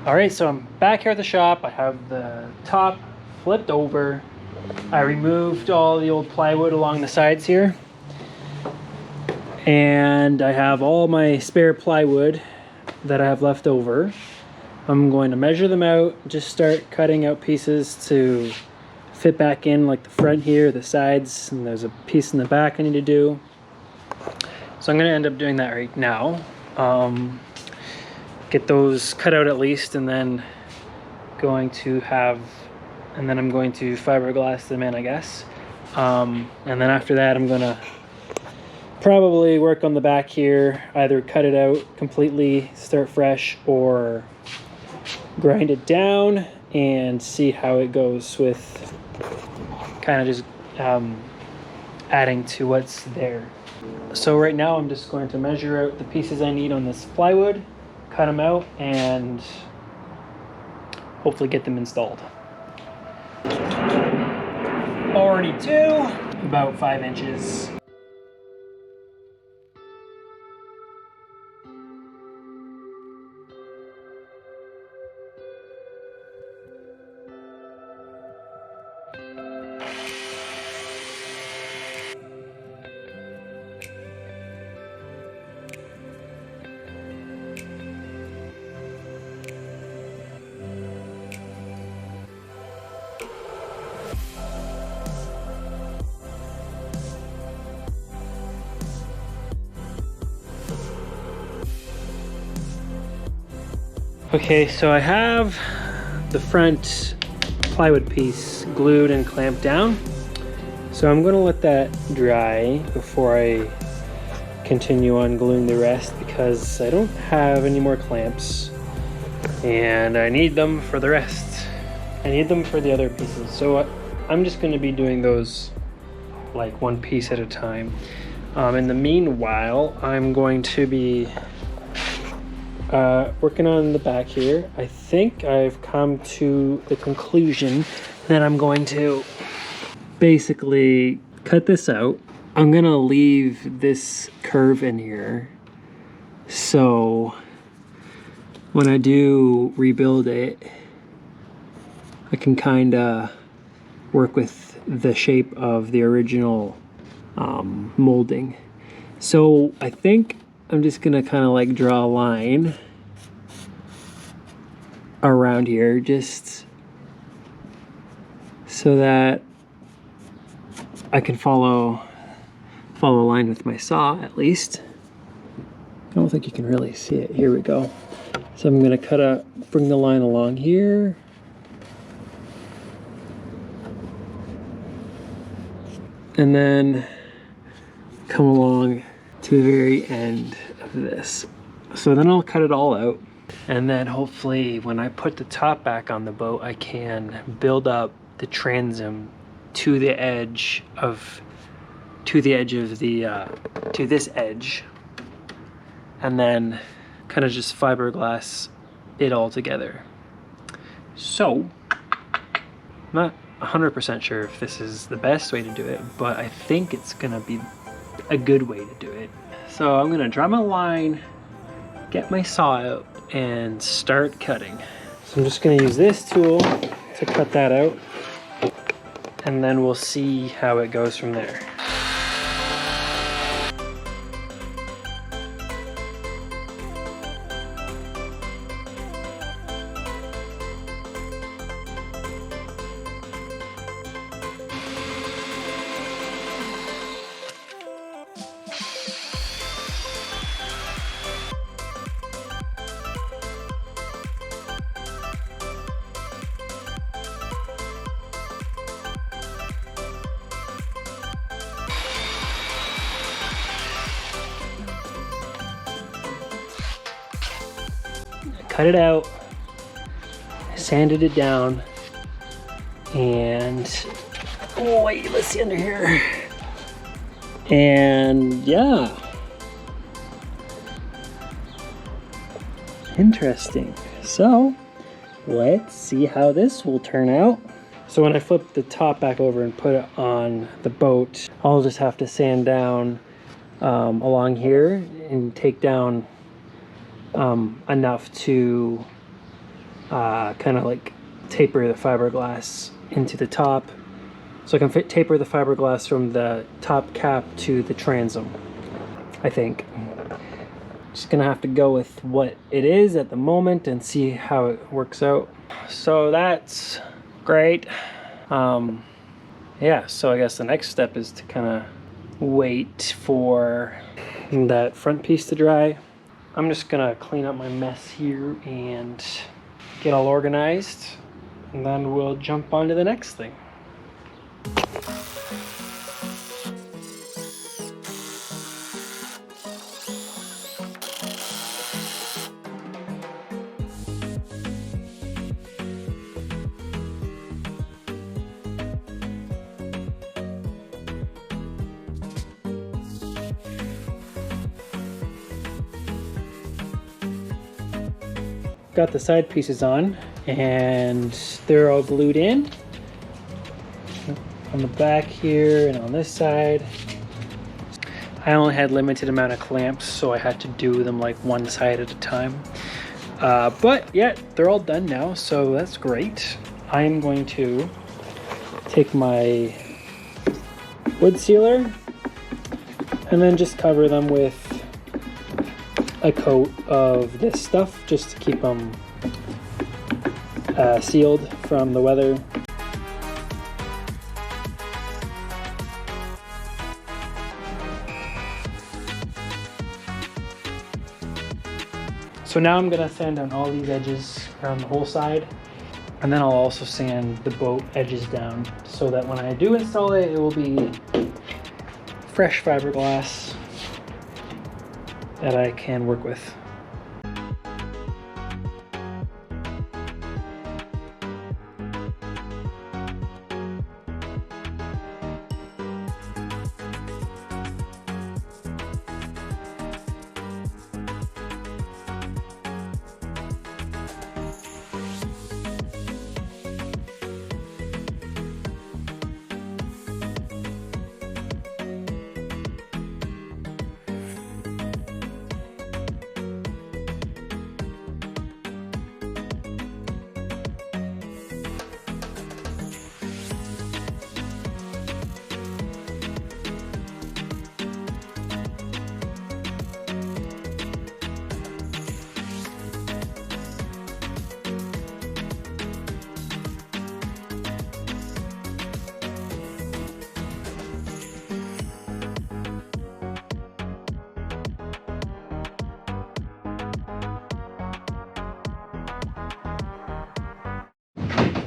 All right, so I'm back here at the shop. I have the top flipped over. I removed all the old plywood along the sides here. And I have all my spare plywood that I have left over. I'm going to measure them out, just start cutting out pieces to fit back in, like the front here, the sides, and there's a piece in the back I need to do. So I'm going to end up doing that right now. Get those cut out at least, and then I'm going to fiberglass them in, I guess. And then after that, I'm going to probably work on the back here, either cut it out completely, start fresh, or grind it down and see how it goes with kind of just adding to what's there. So right now I'm just going to measure out the pieces I need on this plywood, cut them out, and hopefully get them installed. Already about 5 inches. Okay, so I have the front plywood piece glued and clamped down. So I'm gonna let that dry before I continue on gluing the rest, because I don't have any more clamps and I need them for the rest. I need them for the other pieces. So I'm just gonna be doing those like one piece at a time. In the meanwhile, I'm going to be working on the back here. I think I've come to the conclusion that I'm going to basically cut this out. I'm gonna leave this curve in here, so when I do rebuild it, I can kind of work with the shape of the original molding. So I think I'm just gonna kind of like draw a line around here, just so that I can follow a line with my saw at least. I don't think you can really see it. Here we go. So I'm gonna bring the line along here. And then come along to the very end of this. So then I'll cut it all out, and then hopefully when I put the top back on the boat, I can build up the transom to this edge, and then kind of just fiberglass it all together. So I'm not 100% sure if this is the best way to do it, but I think it's gonna be a good way to do it. So I'm gonna draw my line, get my saw out, and start cutting. So I'm just gonna use this tool to cut that out, and then we'll see how it goes from there. Cut it out, sanded it down, and oh wait, let's see under here. And yeah, interesting. So let's see how this will turn out. So when I flip the top back over and put it on the boat, I'll just have to sand down along here and take down enough to kind of like taper the fiberglass into the top. So I can taper the fiberglass from the top cap to the transom, I think. Just gonna have to go with what it is at the moment and see how it works out. So that's great. Yeah, so I guess the next step is to kind of wait for that front piece to dry. I'm just gonna clean up my mess here and get all organized, and then we'll jump on to the next thing. Got the side pieces on and they're all glued in on the back here and on this side. I only had limited amount of clamps, so I had to do them like one side at a time. But yeah, they're all done now, so that's great. I am going to take my wood sealer and then just cover them with a coat of this stuff just to keep them sealed from the weather. So now I'm gonna sand down all these edges around the whole side, and then I'll also sand the boat edges down so that when I do install it, it will be fresh fiberglass that I can work with.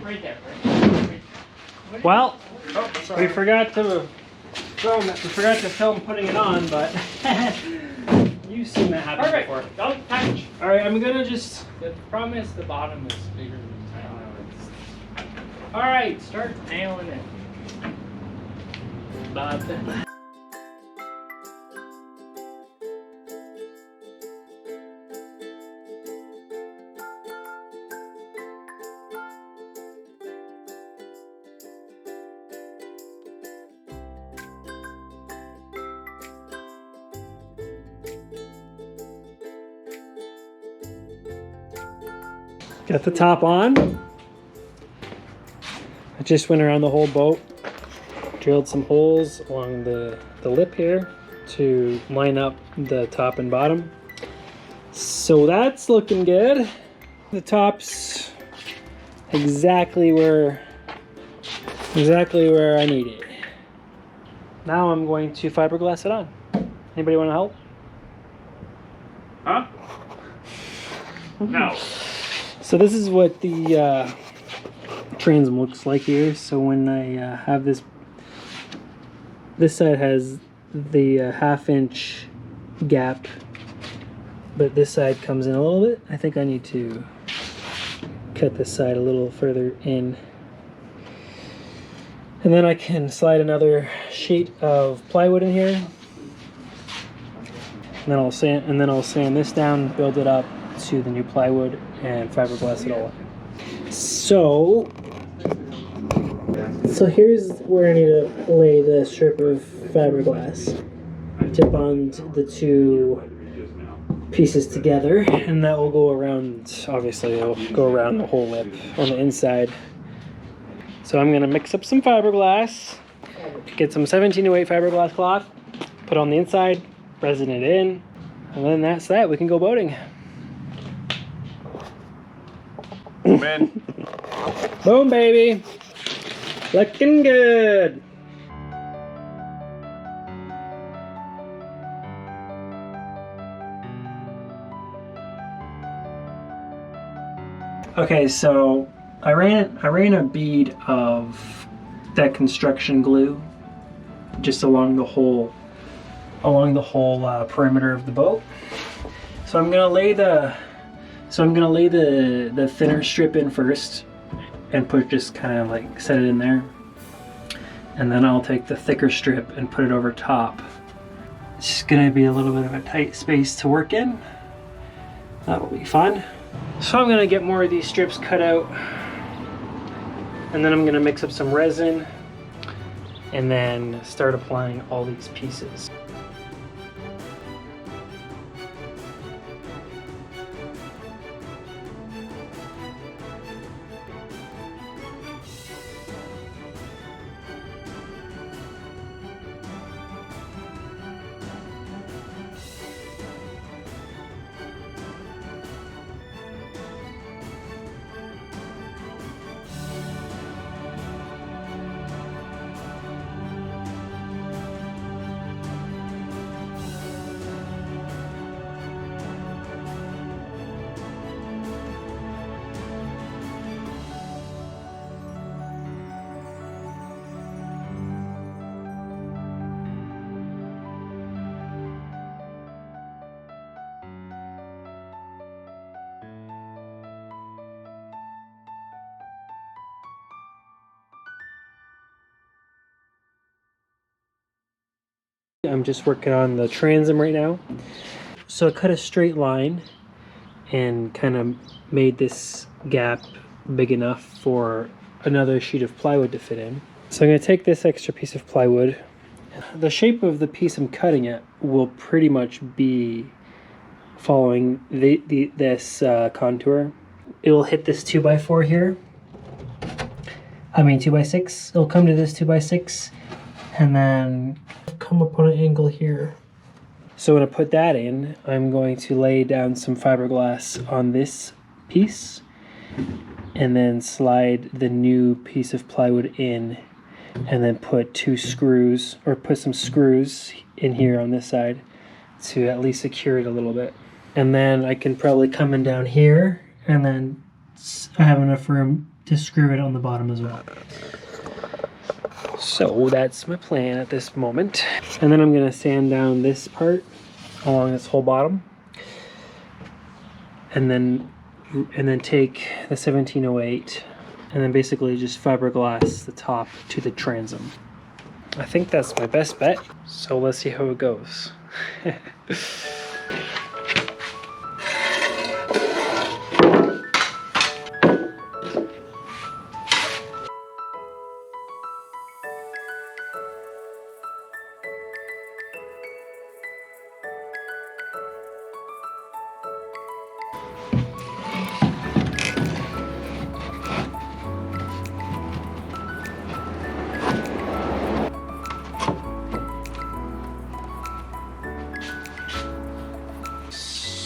Right there, right? Well, we forgot to film putting it on, but you've seen that happen before. Don't touch. All right, I'm gonna just. The problem is the bottom is bigger than the top. All right, Start nailing it, Bob. Got the top on. I just went around the whole boat, drilled some holes along the lip here to line up the top and bottom. So that's looking good. The top's exactly where I need it. Now I'm going to fiberglass it on. Anybody want to help? Huh? No. So this is what the transom looks like here. So when I have this side has the 1/2 inch gap, but this side comes in a little bit. I think I need to cut this side a little further in. And then I can slide another sheet of plywood in here. And then I'll sand this down, build it up to the new plywood, and fiberglass it all. So here's where I need to lay the strip of fiberglass to bond the two pieces together, and that will go around, obviously it'll go around the whole lip on the inside. So I'm gonna mix up some fiberglass, get some 1708 fiberglass cloth, put on the inside, resin it in, and then that's that. We can go boating. Man. Boom, baby. Looking good. Okay, so I ran a bead of that construction glue just along the whole perimeter of the boat. So I'm gonna lay the thinner strip in first and just kind of like set it in there, and then I'll take the thicker strip and put it over top. It's just gonna be a little bit of a tight space to work in. That will be fun. So I'm gonna get more of these strips cut out, and then I'm gonna mix up some resin and then start applying all these pieces. I'm just working on the transom right now. So I cut a straight line and kind of made this gap big enough for another sheet of plywood to fit in. So I'm going to take this extra piece of plywood. The shape of the piece I'm cutting it will pretty much be following this contour. It will hit this 2x4 here. I mean 2x6. It'll come to this 2x6 and then come up on an angle here. So when I put that in, I'm going to lay down some fiberglass on this piece and then slide the new piece of plywood in, and then put some screws in here on this side to at least secure it a little bit. And then I can probably come in down here, and then I have enough room to screw it on the bottom as well. So that's my plan at this moment. And then I'm gonna sand down this part along this whole bottom, and then take the 1708 and then basically just fiberglass the top to the transom. I think that's my best bet. So let's see how it goes.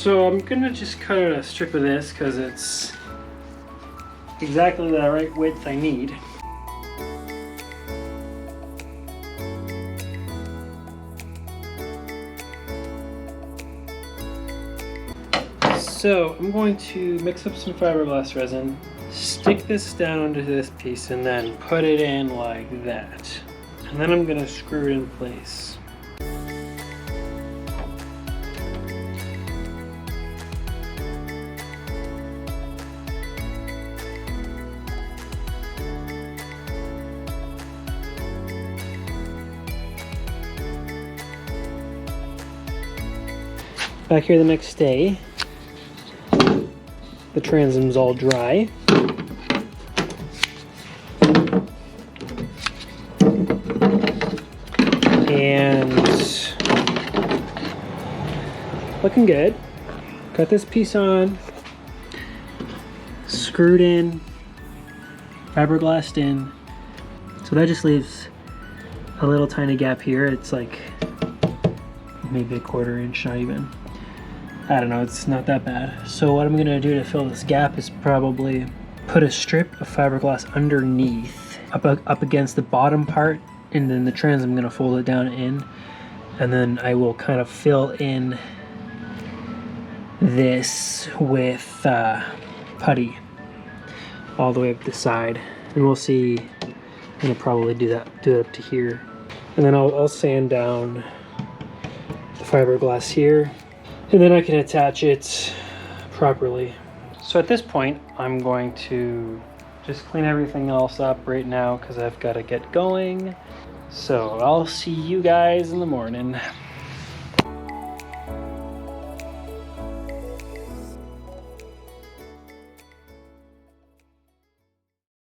So I'm gonna just cut out a strip of this because it's exactly the right width I need. So I'm going to mix up some fiberglass resin, stick this down onto this piece, and then put it in like that. And then I'm gonna screw it in place. Back here the next day, the transom's all dry. And looking good. got this piece on, screwed in, fiberglassed in. So that just leaves a little tiny gap here. It's like maybe a 1/4 inch, not even. I don't know, it's not that bad. So what I'm gonna do to fill this gap is probably put a strip of fiberglass underneath, up against the bottom part, and then the transom I'm gonna fold it down in, and then I will kind of fill in this with putty all the way up the side, and we'll see. I'm gonna probably do it up to here, and then I'll sand down the fiberglass here, and then I can attach it properly. So at this point, I'm going to just clean everything else up right now because I've got to get going. So I'll see you guys in the morning.